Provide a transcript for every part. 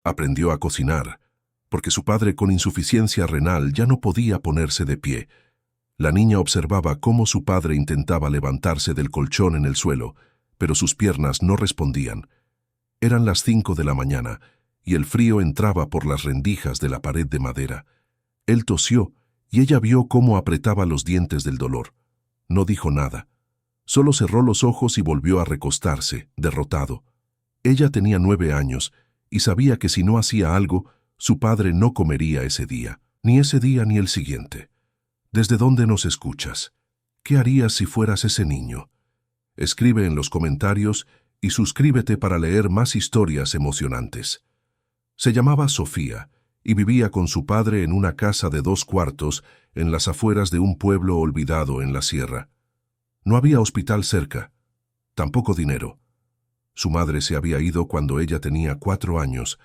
Aprendió a cocinar, porque su padre con insuficiencia renal ya no podía ponerse de pie. La niña observaba cómo su padre intentaba levantarse del colchón en el suelo, pero sus piernas no respondían. Eran las 5 de la mañana, y el frío entraba por las rendijas de la pared de madera. Él tosió, y ella vio cómo apretaba los dientes del dolor. No dijo nada. Solo cerró los ojos y volvió a recostarse, derrotado. Ella tenía 9 años, y sabía que si no hacía algo, su padre no comería ese día, ni el siguiente. ¿Desde dónde nos escuchas? ¿Qué harías si fueras ese niño? Escribe en los comentarios y suscríbete para leer más historias emocionantes. Se llamaba Sofía y vivía con su padre en una casa de 2 cuartos en las afueras de un pueblo olvidado en la sierra. No había hospital cerca, tampoco dinero. Su madre se había ido cuando ella tenía 4 años,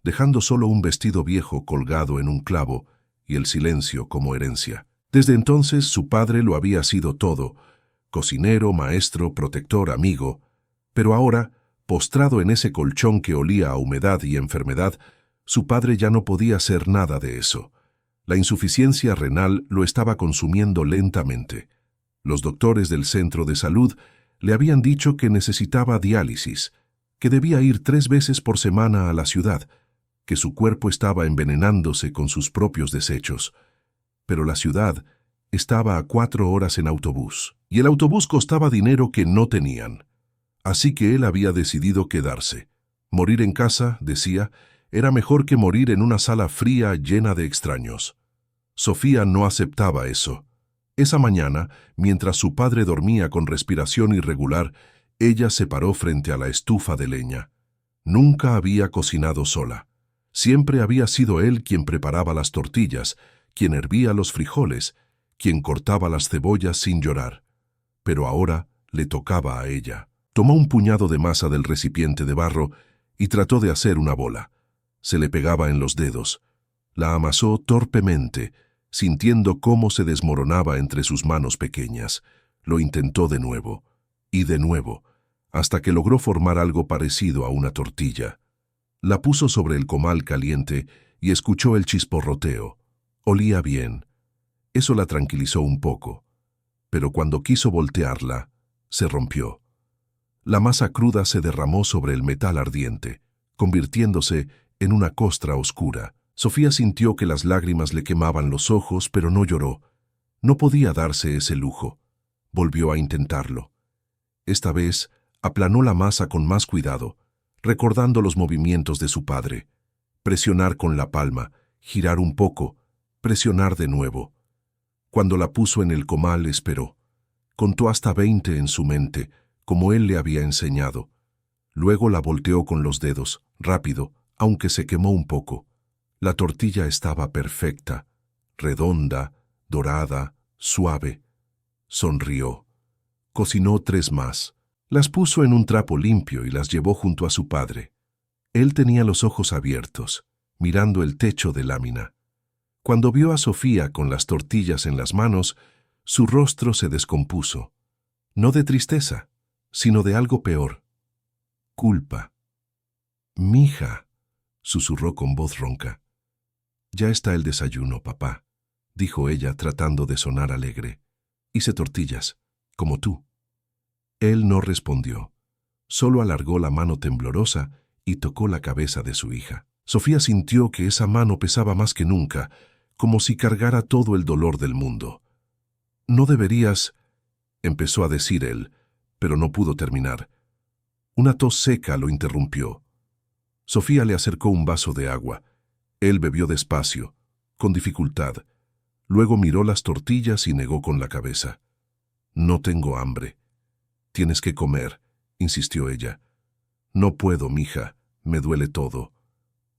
dejando solo un vestido viejo colgado en un clavo y el silencio como herencia. Desde entonces su padre lo había sido todo: cocinero, maestro, protector, amigo. Pero ahora, postrado en ese colchón que olía a humedad y enfermedad, su padre ya no podía hacer nada de eso. La insuficiencia renal lo estaba consumiendo lentamente. Los doctores del centro de salud le habían dicho que necesitaba diálisis, que debía ir 3 veces por semana a la ciudad, que su cuerpo estaba envenenándose con sus propios desechos. Pero la ciudad estaba a 4 horas en autobús, y el autobús costaba dinero que no tenían. Así que él había decidido quedarse. Morir en casa, decía, era mejor que morir en una sala fría llena de extraños. Sofía no aceptaba eso. Esa mañana, mientras su padre dormía con respiración irregular, ella se paró frente a la estufa de leña. Nunca había cocinado sola. Siempre había sido él quien preparaba las tortillas, quien hervía los frijoles, quien cortaba las cebollas sin llorar. Pero ahora le tocaba a ella. Tomó un puñado de masa del recipiente de barro y trató de hacer una bola. Se le pegaba en los dedos. La amasó torpemente, sintiendo cómo se desmoronaba entre sus manos pequeñas. Lo intentó de nuevo, y de nuevo, hasta que logró formar algo parecido a una tortilla. La puso sobre el comal caliente y escuchó el chisporroteo. Olía bien. Eso la tranquilizó un poco. Pero cuando quiso voltearla, se rompió. La masa cruda se derramó sobre el metal ardiente, convirtiéndose en una costra oscura. Sofía sintió que las lágrimas le quemaban los ojos, pero no lloró. No podía darse ese lujo. Volvió a intentarlo. Esta vez aplanó la masa con más cuidado, recordando los movimientos de su padre. Presionar con la palma, girar un poco, presionar de nuevo. Cuando la puso en el comal, esperó. Contó hasta 20 en su mente, como él le había enseñado. Luego la volteó con los dedos, rápido, aunque se quemó un poco. La tortilla estaba perfecta, redonda, dorada, suave. Sonrió. Cocinó 3 más. Las puso en un trapo limpio y las llevó junto a su padre. Él tenía los ojos abiertos, mirando el techo de lámina. Cuando vio a Sofía con las tortillas en las manos, su rostro se descompuso. No de tristeza, sino de algo peor. Culpa. «Mija», susurró con voz ronca. «Ya está el desayuno, papá», dijo ella tratando de sonar alegre. «Hice tortillas, como tú». Él no respondió. Solo alargó la mano temblorosa y tocó la cabeza de su hija. Sofía sintió que esa mano pesaba más que nunca, como si cargara todo el dolor del mundo. «No deberías», empezó a decir él, pero no pudo terminar. Una tos seca lo interrumpió. Sofía le acercó un vaso de agua. Él bebió despacio, con dificultad. Luego miró las tortillas y negó con la cabeza. «No tengo hambre». «Tienes que comer», insistió ella. «No puedo, mija, me duele todo».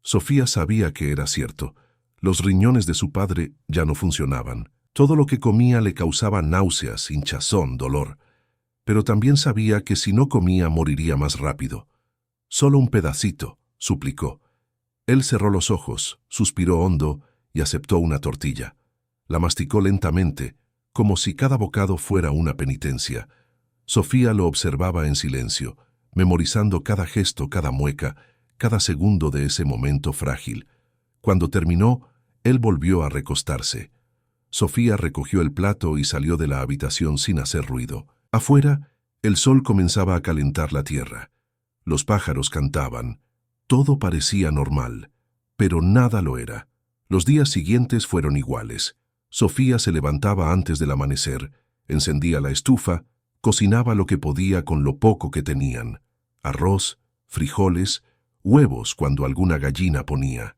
Sofía sabía que era cierto. Los riñones de su padre ya no funcionaban. Todo lo que comía le causaba náuseas, hinchazón, dolor. Pero también sabía que si no comía moriría más rápido. «Solo un pedacito», suplicó. Él cerró los ojos, suspiró hondo y aceptó una tortilla. La masticó lentamente, como si cada bocado fuera una penitencia. Sofía lo observaba en silencio, memorizando cada gesto, cada mueca, cada segundo de ese momento frágil. Cuando terminó, él volvió a recostarse. Sofía recogió el plato y salió de la habitación sin hacer ruido. Afuera, el sol comenzaba a calentar la tierra. Los pájaros cantaban. Todo parecía normal, pero nada lo era. Los días siguientes fueron iguales. Sofía se levantaba antes del amanecer, encendía la estufa, cocinaba lo que podía con lo poco que tenían: arroz, frijoles, huevos cuando alguna gallina ponía.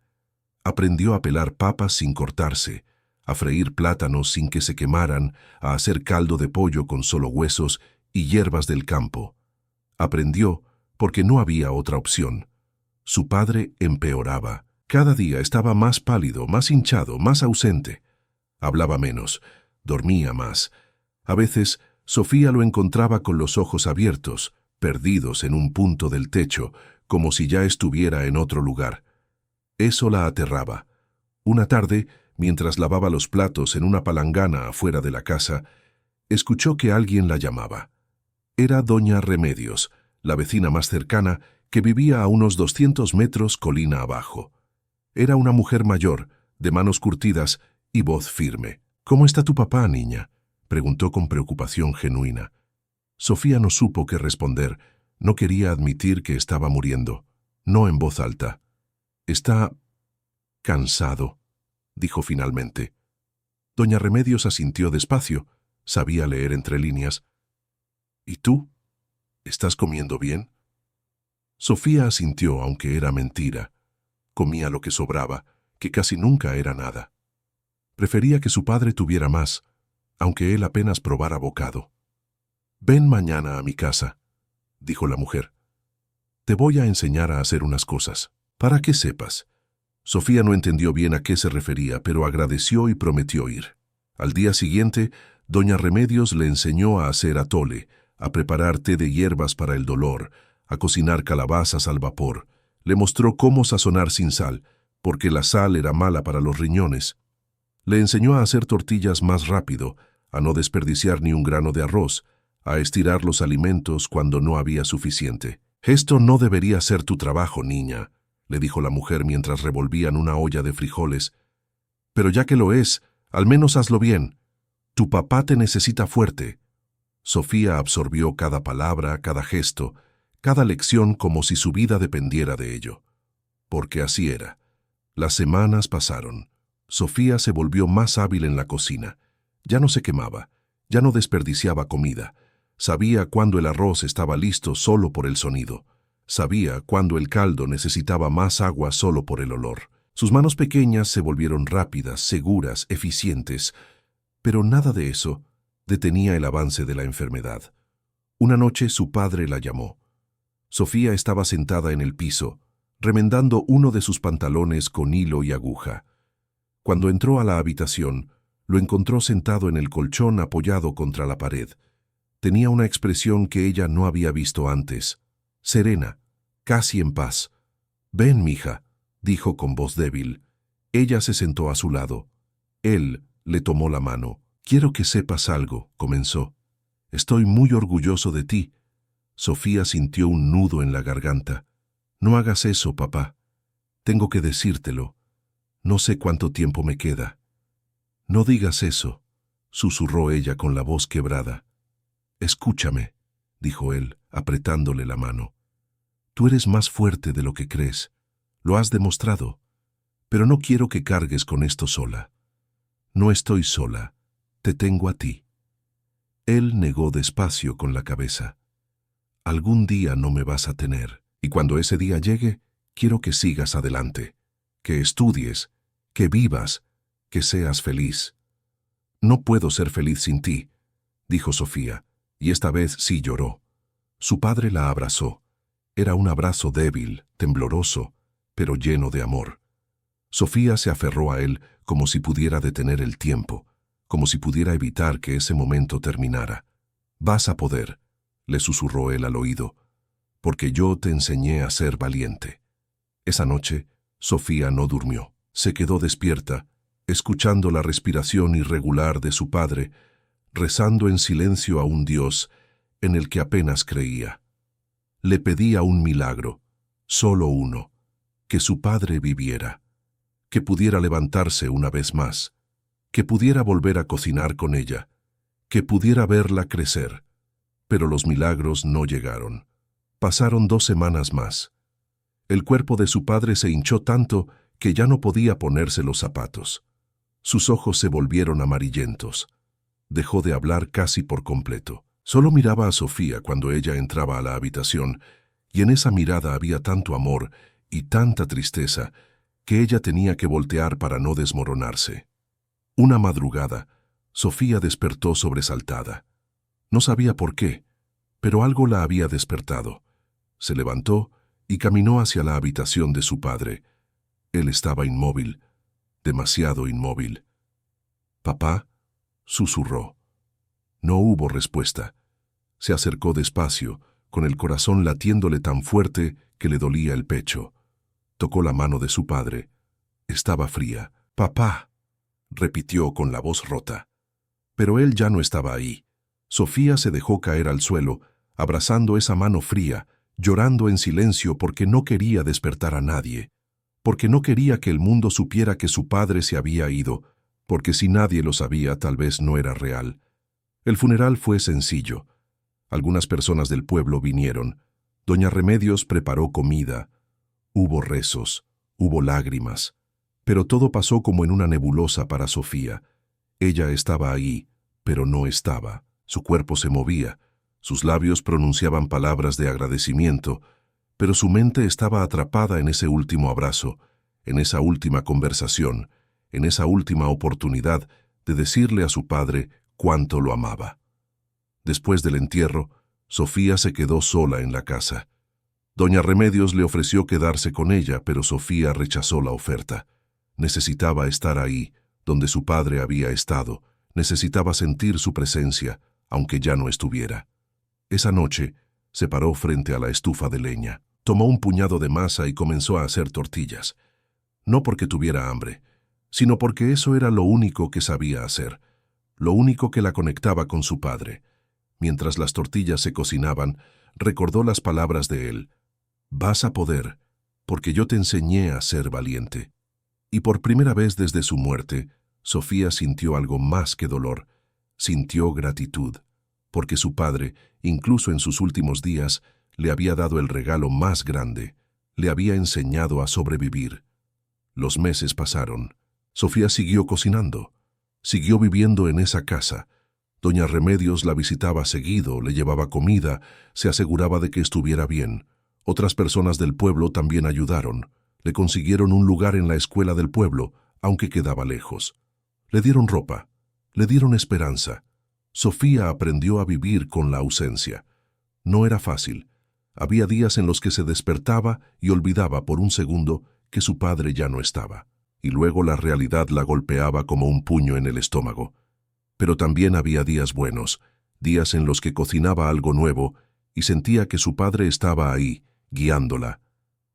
Aprendió a pelar papas sin cortarse, a freír plátanos sin que se quemaran, a hacer caldo de pollo con solo huesos y hierbas del campo. Aprendió porque no había otra opción. Su padre empeoraba. Cada día estaba más pálido, más hinchado, más ausente. Hablaba menos, dormía más. A veces, Sofía lo encontraba con los ojos abiertos, perdidos en un punto del techo, como si ya estuviera en otro lugar. Eso la aterraba. Una tarde, mientras lavaba los platos en una palangana afuera de la casa, escuchó que alguien la llamaba. Era doña Remedios, la vecina más cercana, que vivía a unos 200 metros colina abajo. Era una mujer mayor, de manos curtidas y voz firme. «¿Cómo está tu papá, niña?», preguntó con preocupación genuina. Sofía no supo qué responder. No quería admitir que estaba muriendo. No en voz alta. «Está cansado», dijo finalmente. Doña Remedios asintió despacio. Sabía leer entre líneas. «¿Y tú? ¿Estás comiendo bien?». Sofía asintió, aunque era mentira. Comía lo que sobraba, que casi nunca era nada. Prefería que su padre tuviera más, aunque él apenas probara bocado. «Ven mañana a mi casa», dijo la mujer. «Te voy a enseñar a hacer unas cosas, para que sepas». Sofía no entendió bien a qué se refería, pero agradeció y prometió ir. Al día siguiente, doña Remedios le enseñó a hacer atole, a preparar té de hierbas para el dolor, a cocinar calabazas al vapor. Le mostró cómo sazonar sin sal, porque la sal era mala para los riñones. Le enseñó a hacer tortillas más rápido, a no desperdiciar ni un grano de arroz, a estirar los alimentos cuando no había suficiente. «Esto no debería ser tu trabajo, niña», le dijo la mujer mientras revolvían una olla de frijoles. «Pero ya que lo es, al menos hazlo bien. Tu papá te necesita fuerte». Sofía absorbió cada palabra, cada gesto, cada lección como si su vida dependiera de ello. Porque así era. Las semanas pasaron. Sofía se volvió más hábil en la cocina. Ya no se quemaba, ya no desperdiciaba comida. Sabía cuándo el arroz estaba listo solo por el sonido. Sabía cuándo el caldo necesitaba más agua solo por el olor. Sus manos pequeñas se volvieron rápidas, seguras, eficientes. Pero nada de eso detenía el avance de la enfermedad. Una noche su padre la llamó. Sofía estaba sentada en el piso, remendando uno de sus pantalones con hilo y aguja. Cuando entró a la habitación, lo encontró sentado en el colchón apoyado contra la pared. Tenía una expresión que ella no había visto antes, serena, casi en paz. «Ven, mija», dijo con voz débil. Ella se sentó a su lado. Él le tomó la mano. «Quiero que sepas algo», comenzó. «Estoy muy orgulloso de ti». Sofía sintió un nudo en la garganta. «No hagas eso, papá. Tengo que decírtelo. No sé cuánto tiempo me queda». «No digas eso», susurró ella con la voz quebrada. «Escúchame», dijo él, apretándole la mano. «Tú eres más fuerte de lo que crees. Lo has demostrado. Pero no quiero que cargues con esto sola. No estoy sola. Te tengo a ti». Él negó despacio con la cabeza. «Algún día no me vas a tener, y cuando ese día llegue, quiero que sigas adelante, que estudies, que vivas, que seas feliz». «No puedo ser feliz sin ti», dijo Sofía, y esta vez sí lloró. Su padre la abrazó. Era un abrazo débil, tembloroso, pero lleno de amor. Sofía se aferró a él como si pudiera detener el tiempo, como si pudiera evitar que ese momento terminara. «Vas a poder», le susurró él al oído, «porque yo te enseñé a ser valiente». Esa noche, Sofía no durmió. Se quedó despierta, escuchando la respiración irregular de su padre, rezando en silencio a un Dios en el que apenas creía. Le pedía un milagro, solo uno, que su padre viviera, que pudiera levantarse una vez más, que pudiera volver a cocinar con ella, que pudiera verla crecer. Pero los milagros no llegaron. Pasaron 2 semanas más. El cuerpo de su padre se hinchó tanto que ya no podía ponerse los zapatos. Sus ojos se volvieron amarillentos. Dejó de hablar casi por completo. Solo miraba a Sofía cuando ella entraba a la habitación, y en esa mirada había tanto amor y tanta tristeza que ella tenía que voltear para no desmoronarse. Una madrugada, Sofía despertó sobresaltada. No sabía por qué, pero algo la había despertado. Se levantó y caminó hacia la habitación de su padre. Él estaba inmóvil, demasiado inmóvil. «Papá», susurró. No hubo respuesta. Se acercó despacio, con el corazón latiéndole tan fuerte que le dolía el pecho. Tocó la mano de su padre. Estaba fría. «Papá», repitió con la voz rota. Pero él ya no estaba ahí. Sofía se dejó caer al suelo, abrazando esa mano fría, llorando en silencio porque no quería despertar a nadie, porque no quería que el mundo supiera que su padre se había ido, porque si nadie lo sabía tal vez no era real. El funeral fue sencillo. Algunas personas del pueblo vinieron. Doña Remedios preparó comida. Hubo rezos, hubo lágrimas, pero todo pasó como en una nebulosa para Sofía. Ella estaba ahí, pero no estaba. Su cuerpo se movía, sus labios pronunciaban palabras de agradecimiento, pero su mente estaba atrapada en ese último abrazo, en esa última conversación, en esa última oportunidad de decirle a su padre cuánto lo amaba. Después del entierro, Sofía se quedó sola en la casa. Doña Remedios le ofreció quedarse con ella, pero Sofía rechazó la oferta. Necesitaba estar ahí, donde su padre había estado. Necesitaba sentir su presencia, aunque ya no estuviera. Esa noche, se paró frente a la estufa de leña. Tomó un puñado de masa y comenzó a hacer tortillas. No porque tuviera hambre, sino porque eso era lo único que sabía hacer, lo único que la conectaba con su padre. Mientras las tortillas se cocinaban, recordó las palabras de él. «Vas a poder, porque yo te enseñé a ser valiente». Y por primera vez desde su muerte, Sofía sintió algo más que dolor. Sintió gratitud, porque su padre, incluso en sus últimos días, le había dado el regalo más grande. Le había enseñado a sobrevivir. Los meses pasaron. Sofía siguió cocinando. Siguió viviendo en esa casa. Doña Remedios la visitaba seguido, le llevaba comida, se aseguraba de que estuviera bien. Otras personas del pueblo también ayudaron. Le consiguieron un lugar en la escuela del pueblo, aunque quedaba lejos. Le dieron ropa, le dieron esperanza. Sofía aprendió a vivir con la ausencia. No era fácil. Había días en los que se despertaba y olvidaba por un segundo que su padre ya no estaba. Y luego la realidad la golpeaba como un puño en el estómago. Pero también había días buenos, días en los que cocinaba algo nuevo y sentía que su padre estaba ahí, guiándola.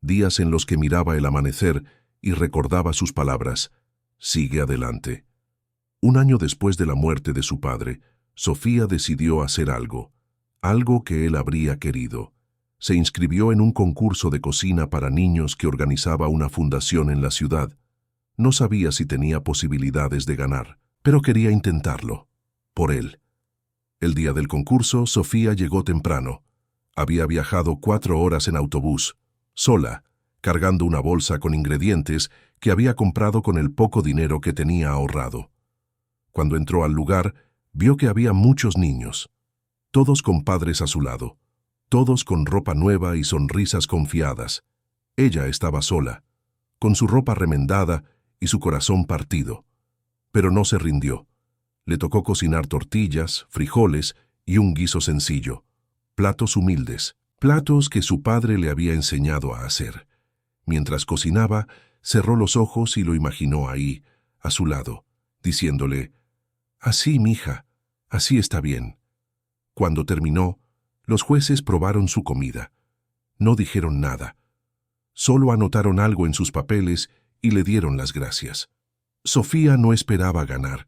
Días en los que miraba el amanecer y recordaba sus palabras: «Sigue adelante». 1 año después de la muerte de su padre, Sofía decidió hacer algo que él habría querido. Se inscribió en un concurso de cocina para niños que organizaba una fundación en la ciudad. No sabía si tenía posibilidades de ganar, pero quería intentarlo. Por él. El día del concurso, Sofía llegó temprano. Había viajado 4 horas en autobús, sola, cargando una bolsa con ingredientes que había comprado con el poco dinero que tenía ahorrado. Cuando entró al lugar, vio que había muchos niños, todos con padres a su lado, todos con ropa nueva y sonrisas confiadas. Ella estaba sola, con su ropa remendada y su corazón partido. Pero no se rindió. Le tocó cocinar tortillas, frijoles y un guiso sencillo. Platos humildes, platos que su padre le había enseñado a hacer. Mientras cocinaba, cerró los ojos y lo imaginó ahí, a su lado, diciéndole: «Así, mija, así está bien». Cuando terminó, los jueces probaron su comida. No dijeron nada. Solo anotaron algo en sus papeles y le dieron las gracias. Sofía no esperaba ganar.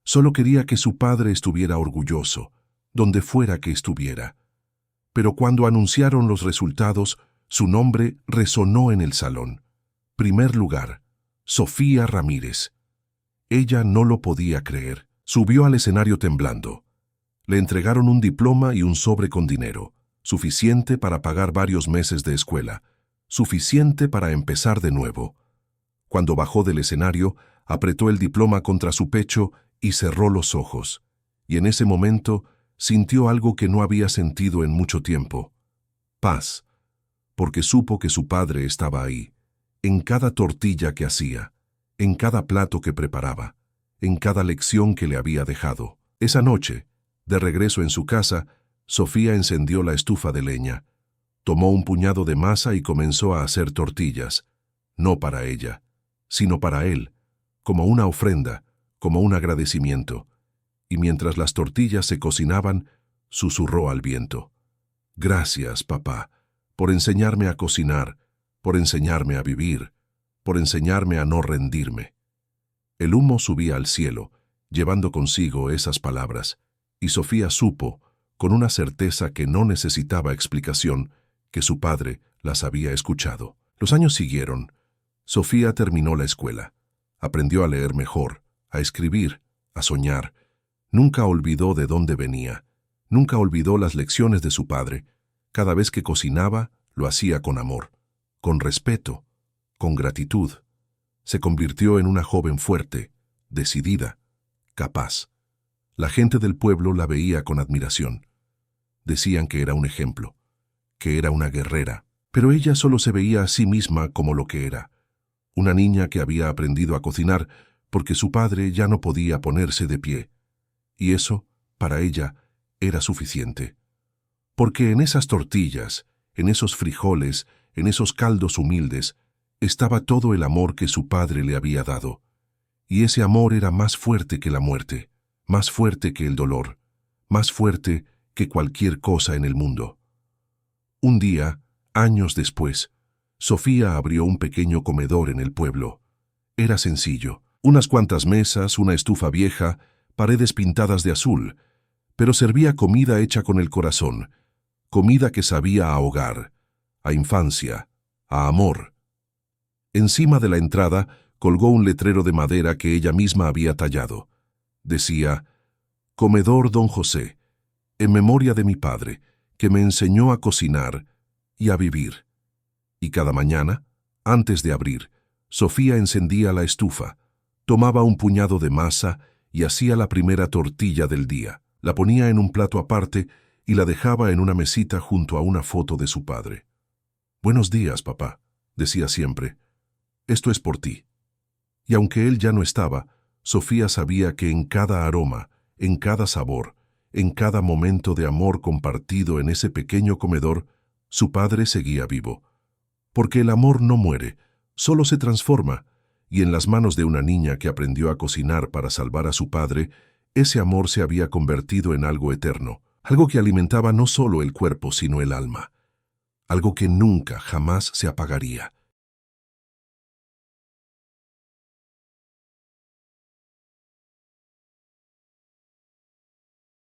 Solo quería que su padre estuviera orgulloso, donde fuera que estuviera. Pero cuando anunciaron los resultados, Su nombre resonó en el salón. Primer lugar, Sofía Ramírez. Ella no lo podía creer. Subió al escenario temblando. Le entregaron un diploma y un sobre con dinero, suficiente para pagar varios meses de escuela, suficiente para empezar de nuevo. Cuando bajó del escenario, apretó el diploma contra su pecho y cerró los ojos. Y en ese momento sintió algo que no había sentido en mucho tiempo. Paz, porque supo que su padre estaba ahí, en cada tortilla que hacía, en cada plato que preparaba, en cada lección que le había dejado. Esa noche, de regreso en su casa, Sofía encendió la estufa de leña, tomó un puñado de masa y comenzó a hacer tortillas, no para ella, sino para él, como una ofrenda, como un agradecimiento. Y mientras las tortillas se cocinaban, susurró al viento: «Gracias, papá, por enseñarme a cocinar, por enseñarme a vivir, por enseñarme a no rendirme». El humo subía al cielo, llevando consigo esas palabras, y Sofía supo, con una certeza que no necesitaba explicación, que su padre las había escuchado. Los años siguieron. Sofía terminó la escuela. Aprendió a leer mejor, a escribir, a soñar. Nunca olvidó de dónde venía. Nunca olvidó las lecciones de su padre. Cada vez que cocinaba, lo hacía con amor, con respeto, con gratitud. Se convirtió en una joven fuerte, decidida, capaz. La gente del pueblo la veía con admiración. Decían que era un ejemplo, que era una guerrera, pero ella solo se veía a sí misma como lo que era: una niña que había aprendido a cocinar porque su padre ya no podía ponerse de pie. Y eso, para ella, era suficiente. Porque en esas tortillas, en esos frijoles, en esos caldos humildes, estaba todo el amor que su padre le había dado. Y ese amor era más fuerte que la muerte, más fuerte que el dolor, más fuerte que cualquier cosa en el mundo. Un día, años después, Sofía abrió un pequeño comedor en el pueblo. Era sencillo: unas cuantas mesas, una estufa vieja, paredes pintadas de azul, pero servía comida hecha con el corazón, comida que sabía a hogar, a infancia, a amor. Encima de la entrada colgó un letrero de madera que ella misma había tallado. Decía: «Comedor Don José, en memoria de mi padre, que me enseñó a cocinar y a vivir». Y cada mañana, antes de abrir, Sofía encendía la estufa, tomaba un puñado de masa y hacía la primera tortilla del día. La ponía en un plato aparte y la dejaba en una mesita junto a una foto de su padre. «Buenos días, papá», decía siempre. «Esto es por ti». Y aunque él ya no estaba, Sofía sabía que en cada aroma, en cada sabor, en cada momento de amor compartido en ese pequeño comedor, su padre seguía vivo. Porque el amor no muere, solo se transforma, y en las manos de una niña que aprendió a cocinar para salvar a su padre, ese amor se había convertido en algo eterno, algo que alimentaba no solo el cuerpo sino el alma, algo que nunca jamás se apagaría.